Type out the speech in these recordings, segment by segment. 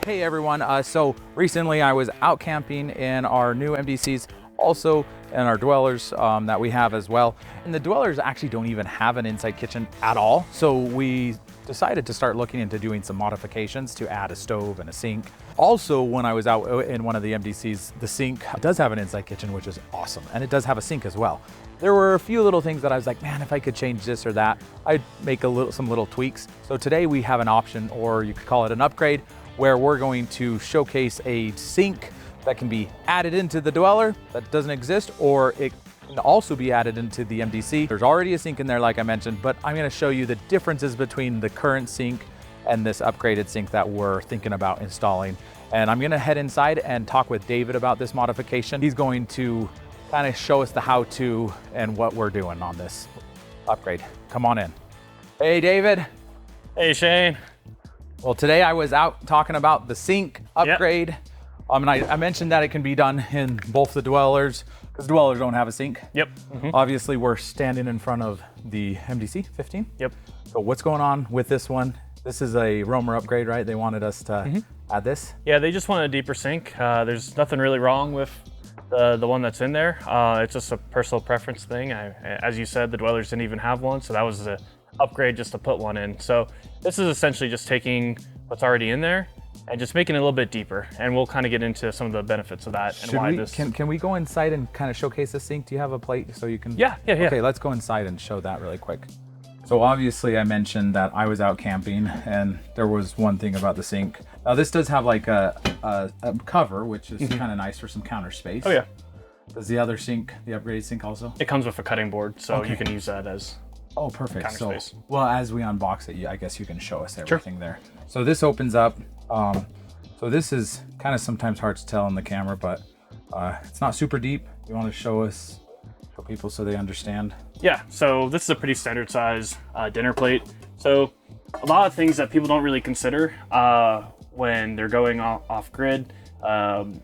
Hey everyone, so recently I was out camping in our new MDCs, also in our dwellers that we have as well. And the dwellers actually don't even have an inside kitchen at all. So we decided to start looking into doing some modifications to add a stove and a sink. Also, when I was out in one of the MDCs, the sink does have an inside kitchen, which is awesome. And it does have a sink as well. There were a few little things that I was like, man, if I could change this or that, I'd make some little tweaks. So today we have an option, or you could call it an upgrade, where we're going to showcase a sink that can be added into the dweller that doesn't exist, or it can also be added into the MDC. There's already a sink in there, like I mentioned, but I'm gonna show you the differences between the current sink and this upgraded sink that we're thinking about installing. And I'm gonna head inside and talk with David about this modification. He's going to kind of show us the how-to and what we're doing on this upgrade. Come on in. Hey, David. Hey, Shane. Well, today I was out talking about the sink upgrade. Yep. And I mentioned that it can be done in both the dwellers, because dwellers don't have a sink. Yep. Obviously, we're standing in front of the MDC 15. Yep. So what's going on with this one? This is a Roamer upgrade, right? They wanted us to add this? Yeah, they just want a deeper sink. There's nothing really wrong with the one that's in there. It's just a personal preference thing. As you said, the dwellers didn't even have one, so that was an upgrade just to put one in. So this is essentially just taking what's already in there and just making it a little bit deeper. And we'll kind of get into some of the benefits of that and why this. Can we go inside and kind of showcase the sink? Do you have a plate so you can? Yeah. Okay, let's go inside and show that really quick. So obviously I mentioned that I was out camping and there was one thing about the sink. Now this does have like a cover, which is kind of nice for some counter space. Oh yeah. Does the other sink, the upgraded sink also? It comes with a cutting board, so you can use that as perfect. counter space. Well, as we unbox it, I guess you can show us everything there. So this opens up. So this is kind of sometimes hard to tell on the camera, but it's not super deep. You want to show people so they understand? Yeah, so this is a pretty standard size dinner plate. So a lot of things that people don't really consider when they're going off grid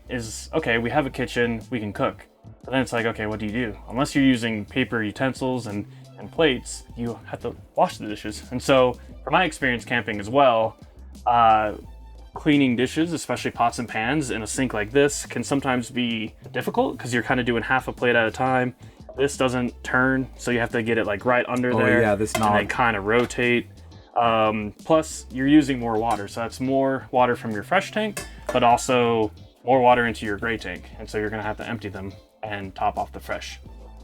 is, okay, we have a kitchen, we can cook. But then it's like, okay, what do you do? Unless you're using paper utensils and plates, you have to wash the dishes. And so from my experience camping as well, cleaning dishes, especially pots and pans in a sink like this, can sometimes be difficult because you're kind of doing half a plate at a time. This doesn't turn, so you have to get it like right under there. Yeah, this knob. And then kind of rotate. Plus, you're using more water, so that's more water from your fresh tank, but also more water into your gray tank. And so you're gonna have to empty them and top off the fresh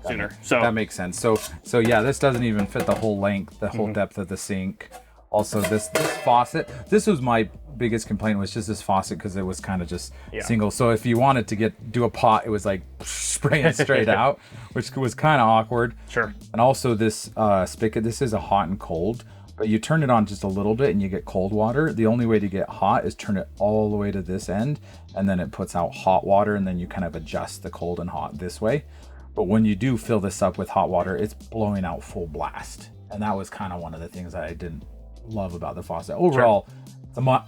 sooner. So that makes sense. So yeah, this doesn't even fit the whole length, the whole depth of the sink. Also, this faucet, this was my biggest complaint, was just this faucet, because it was kind of just single. So if you wanted to do a pot, it was like spraying straight out, which was kind of awkward. Sure. And also this spigot, this is a hot and cold, but you turn it on just a little bit and you get cold water. The only way to get hot is turn it all the way to this end, and then it puts out hot water, and then you kind of adjust the cold and hot this way. But when you do fill this up with hot water, it's blowing out full blast. And that was kind of one of the things that I didn't love about the faucet. Overall,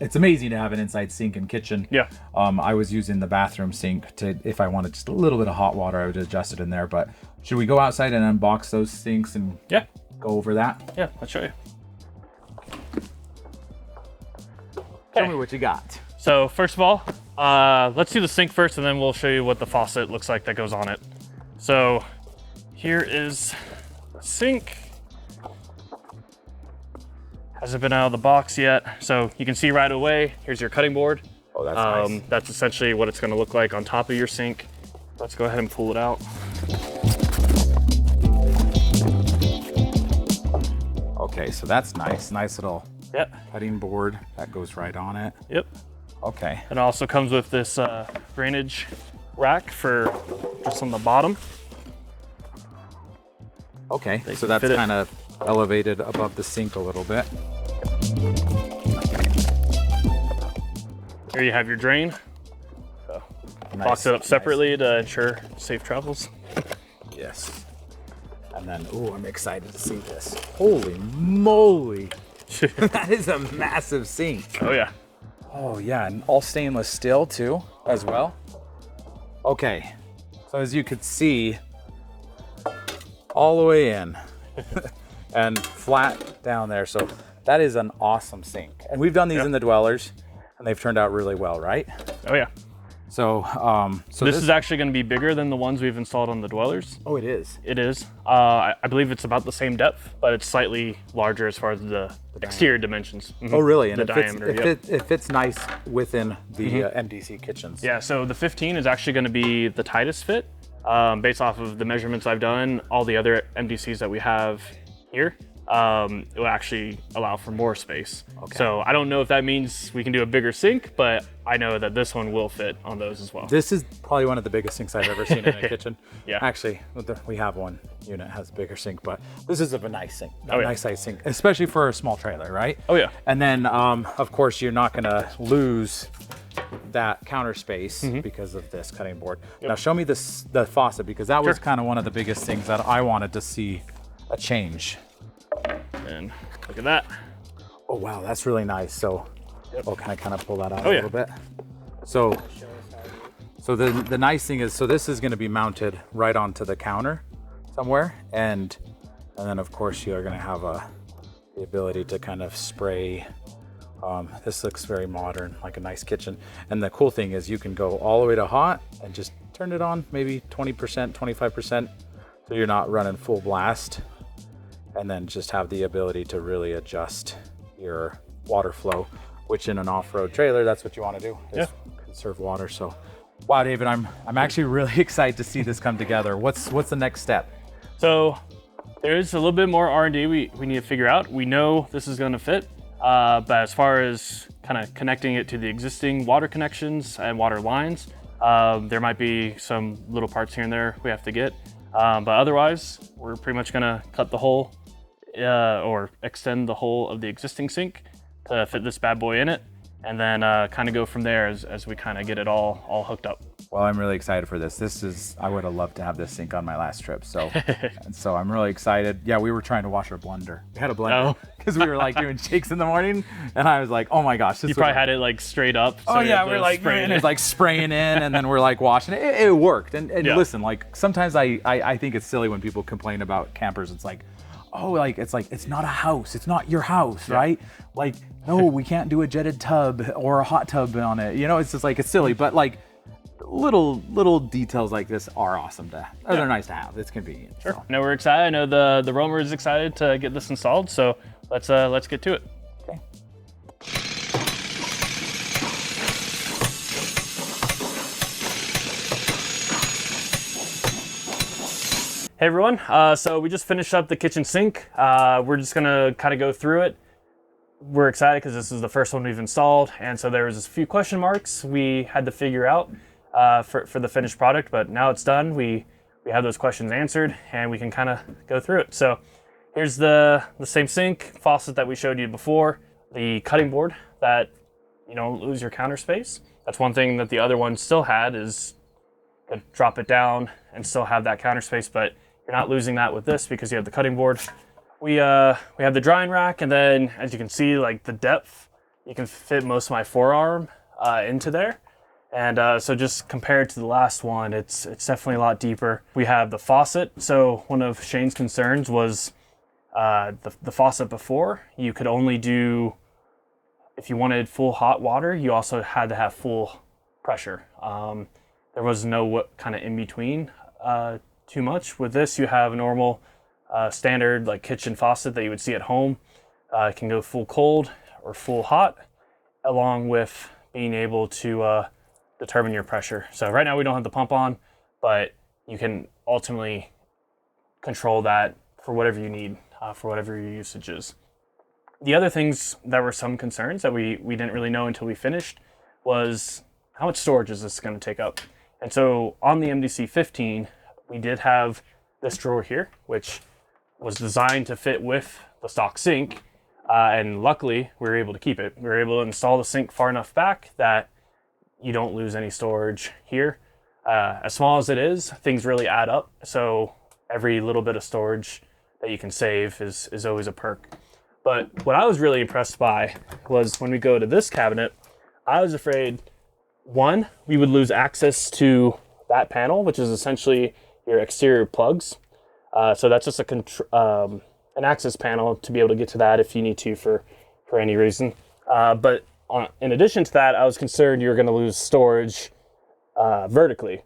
it's amazing to have an inside sink and kitchen. Yeah. I was using the bathroom sink if I wanted just a little bit of hot water, I would adjust it in there. But should we go outside and unbox those sinks and go over that? Yeah, let's show you. Tell me what you got. So first of all, let's do the sink first, and then we'll show you what the faucet looks like that goes on it. So here is the sink. Hasn't been out of the box yet. So you can see right away, here's your cutting board. Oh, that's nice. That's essentially what it's gonna look like on top of your sink. Let's go ahead and pull it out. Okay, so that's nice. Nice little cutting board that goes right on it. Yep. Okay. It also comes with this drainage rack for just on the bottom. Okay, so that's kind of elevated above the sink a little bit. Here you have your drain. So box it up separately to ensure safe travels. Yes. And then, I'm excited to see this. Holy moly. That is a massive sink. Oh yeah. Oh yeah, and all stainless steel too, as well. Okay, so as you could see, all the way in and flat down there. So that is an awesome sink. And we've done these in the dwellers. and they've turned out really well, right? Oh yeah. So, this is actually going to be bigger than the ones we've installed on the dwellers. Oh, it is. It is. I believe it's about the same depth, but it's slightly larger as far as the exterior dimensions. Oh, really? And the diameter. It fits nice within the MDC kitchens. Yeah. So the 15 is actually going to be the tightest fit, based off of the measurements I've done. All the other MDCs that we have here, it will actually allow for more space. Okay. So I don't know if that means we can do a bigger sink, but I know that this one will fit on those as well. This is probably one of the biggest sinks I've ever seen in a kitchen. Yeah. Actually, we have one unit that has a bigger sink, but this is a nice sink, nice size sink, especially for a small trailer, right? Oh yeah. And then, of course, you're not gonna lose that counter space because of this cutting board. Yep. Now show me the faucet, because that was kind of one of the biggest things that I wanted to see a change. And look at that. Oh wow, that's really nice. So, can I kind of pull that out a yeah. little bit? So the nice thing is, so this is going to be mounted right onto the counter somewhere, and then of course you're going to have the ability to kind of spray. This looks very modern, like a nice kitchen. And the cool thing is you can go all the way to hot and just turn it on, maybe 20%, 25%, so you're not running full blast. And then just have the ability to really adjust your water flow, which in an off-road trailer, that's what you want to do, is conserve water. So, wow, David, I'm actually really excited to see this come together. What's the next step? So there's a little bit more R&D we need to figure out. We know this is going to fit, but as far as kind of connecting it to the existing water connections and water lines, there might be some little parts here and there we have to get. But otherwise, we're pretty much going to cut the hole or extend the hole of the existing sink to fit this bad boy in it, and then kind of go from there as we kind of get it all hooked up. Well, I'm really excited for this. I would have loved to have this sink on my last trip. So, and so I'm really excited. Yeah, we were trying to wash our blender. We had a blender because we were like doing shakes in the morning, and I was like, oh my gosh. You probably had it like straight up. So yeah, we're like, and it's like spraying in, and then we're like washing it. It worked. And listen, like sometimes I think it's silly when people complain about campers. It's like, oh, it's not a house. It's not your house, right? Like, no, we can't do a jetted tub or a hot tub on it. You know, it's just like, it's silly, but like little details like this are awesome they're nice to have. It's convenient. Sure. So. No, we're excited. I know the roamer is excited to get this installed. So let's get to it. Okay. Hey everyone, so we just finished up the kitchen sink. We're just gonna kind of go through it. We're excited because this is the first one we've installed, and so there was a few question marks we had to figure out for the finished product, but now it's done. We have those questions answered, and we can kind of go through it. So here's the same sink, faucet that we showed you before, the cutting board that you don't lose your counter space. That's one thing that the other one still had, is you could drop it down and still have that counter space, but you're not losing that with this because you have the cutting board. We have the drying rack, and then as you can see, like the depth, you can fit most of my forearm into there. And so just compared to the last one, it's definitely a lot deeper. We have the faucet. So one of Shane's concerns was the faucet before, you could only do, if you wanted full hot water, you also had to have full pressure. There was no kind of in between too much. With this, you have a normal standard like kitchen faucet that you would see at home. It can go full cold or full hot, along with being able to determine your pressure. So right now we don't have the pump on, but you can ultimately control that for whatever you need, for whatever your usage is. The other things that were some concerns that we didn't really know until we finished was how much storage is this going to take up? And so on the MDC 15, we did have this drawer here, which was designed to fit with the stock sink. And luckily we were able to keep it. We were able to install the sink far enough back that you don't lose any storage here. As small as it is, things really add up. So every little bit of storage that you can save is always a perk. But what I was really impressed by was when we go to this cabinet, I was afraid, one, we would lose access to that panel, which is essentially your exterior plugs. So that's just an access panel to be able to get to that if you need to for any reason. But in addition to that, I was concerned you were going to lose storage vertically.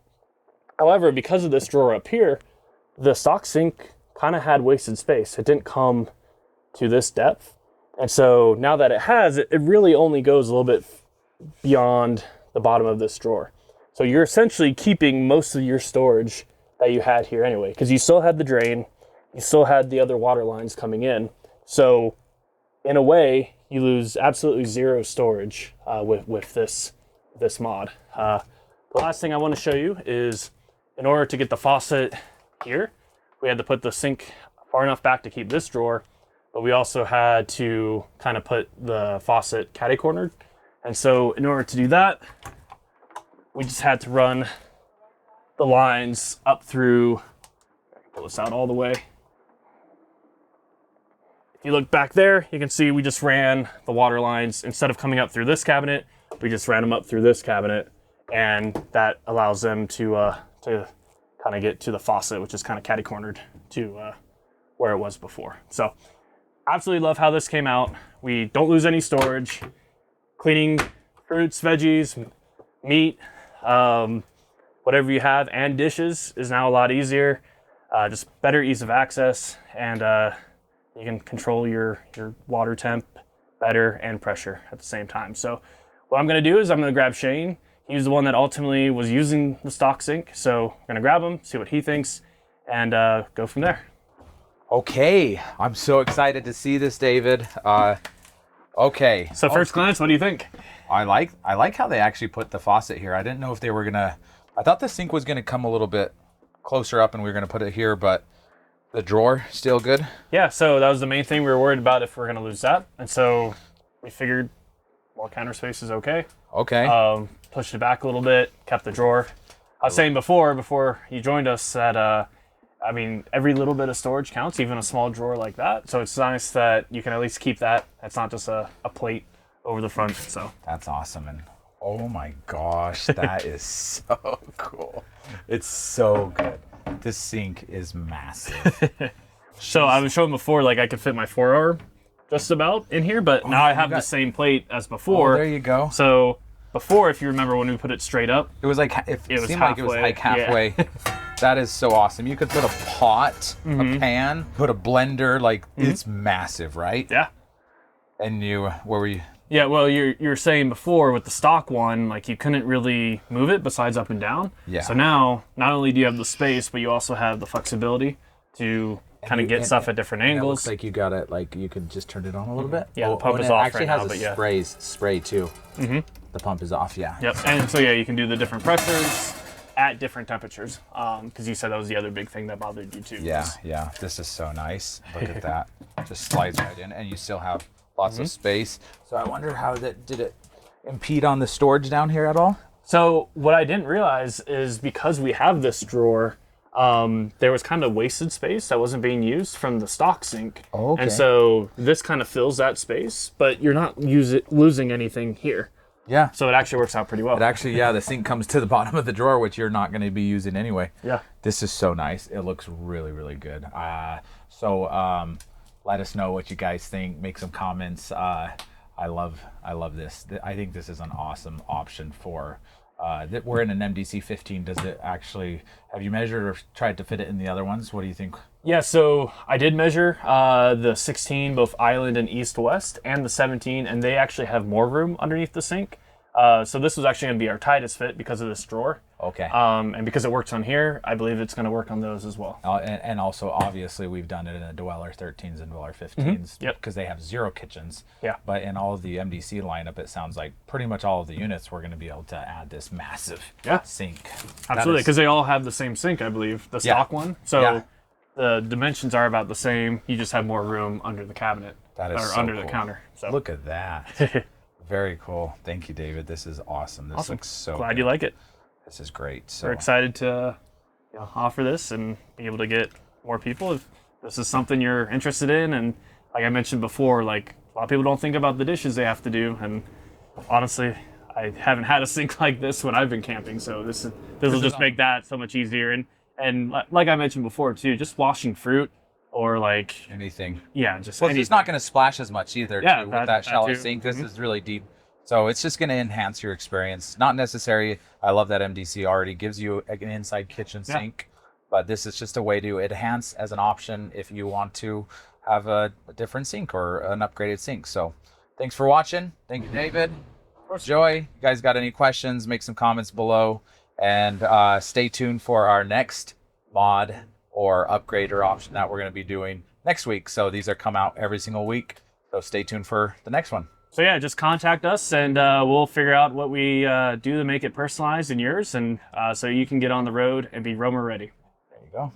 However, because of this drawer up here, the stock sink kind of had wasted space. It didn't come to this depth. And so now that it has, it really only goes a little bit beyond the bottom of this drawer. So you're essentially keeping most of your storage that you had here anyway, because you still had the drain, you still had the other water lines coming in. So in a way, you lose absolutely zero storage with this mod. The last thing I want to show you is, in order to get the faucet here, we had to put the sink far enough back to keep this drawer, but we also had to kind of put the faucet catty-cornered. And so in order to do that, we just had to run the lines up through, pull this out all the way. If you look back there, you can see we just ran the water lines. Instead of coming up through this cabinet, we just ran them up through this cabinet, and that allows them to kind of get to the faucet, which is kind of catty-cornered to where it was before. So absolutely love how this came out. We don't lose any storage. Cleaning fruits, veggies, meat, whatever you have, and dishes is now a lot easier. Just better ease of access, and you can control your water temp better and pressure at the same time. So what I'm going to do is I'm going to grab Shane. He's the one that ultimately was using the stock sink. So I'm going to grab him, see what he thinks, and go from there. Okay, I'm so excited to see this, David. Okay. So first glance, what do you think? I like how they actually put the faucet here. I didn't know if they were gonna. I thought the sink was gonna come a little bit closer up, and we were gonna put it here, but the drawer still good. Yeah. So that was the main thing we were worried about, if we're gonna lose that, and so we figured, well, counter space is okay. Okay. Pushed it back a little bit, kept the drawer. I was saying before you joined us that I mean, every little bit of storage counts, even a small drawer like that. So it's nice that you can at least keep that. It's not just a plate over the front. So that's awesome. And oh my gosh, that is so cool. It's so good. This sink is massive. So I was showing before, like I could fit my forearm just about in here, but now I have the same plate as before. Oh, there you go. So before, if you remember when we put it straight up, it was like it seemed like it was like halfway. Yeah. That is so awesome. You could put a pot, a pan, put a blender, like it's massive, right? Yeah. And where were you? Yeah, well, you're saying before with the stock one, like you couldn't really move it besides up and down. Yeah. So now, not only do you have the space, but you also have the flexibility to kind of get stuff at different angles. It looks like you got it, like you could just turn it on a little bit. Yeah, the pump is off right now, but yeah. It actually has a spray too. The pump is off, yeah. Yep, and so yeah, you can do the different pressures at different temperatures, because you said that was the other big thing that bothered you too. Yeah, this is so nice. Look at that. Just slides right in, and you still have lots of space. So I wonder how did it impede on the storage down here at all? So what I didn't realize is, because we have this drawer, there was kind of wasted space that wasn't being used from the stock sink. Oh, okay. And so this kind of fills that space, but you're not losing anything here. Yeah. So it actually works out pretty well. It actually, yeah, the sink comes to the bottom of the drawer, which you're not going to be using anyway. Yeah. This is so nice. It looks really, really good. So let us know what you guys think. Make some comments. I love this. I think this is an awesome option for, we're in an MDC 15. Does it actually, have you measured or tried to fit it in the other ones? What do you think? Yeah, so I did measure the 16, both island and east-west, and the 17, and they actually have more room underneath the sink. So this was actually going to be our tightest fit because of this drawer. Okay. And because it works on here, I believe it's going to work on those as well. And also, obviously, we've done it in the Dweller 13s and Dweller 15s because they have 0 kitchens. Yeah. But in all of the MDC lineup, it sounds like pretty much all of the units we're going to be able to add this massive sink. Absolutely, because they all have the same sink, I believe, the stock one. So the dimensions are about the same. You just have more room under the cabinet under the counter. So look at that. Very cool. Thank you, David. This is awesome. This looks so glad good. You like it. This is great. So we're excited to offer this and be able to get more people if this is something you're interested in. And like I mentioned before, like a lot of people don't think about the dishes they have to do. And honestly, I haven't had a sink like this when I've been camping. So this will just make that so much easier. And like I mentioned before too, just washing fruit or like anything. Yeah, just anything. It's not going to splash as much either. Yeah, with that shallow sink. This is really deep. So it's just going to enhance your experience. Not necessary. I love that MDC already gives you an inside kitchen sink, but this is just a way to enhance as an option if you want to have a different sink or an upgraded sink. So thanks for watching. Thank you, David. Joy, you guys got any questions, make some comments below, and stay tuned for our next mod or upgrade or option that we're going to be doing next week. So these are come out every single week. So stay tuned for the next one. So yeah, just contact us and we'll figure out what we do to make it personalized in yours, and so you can get on the road and be Roma ready. There you go.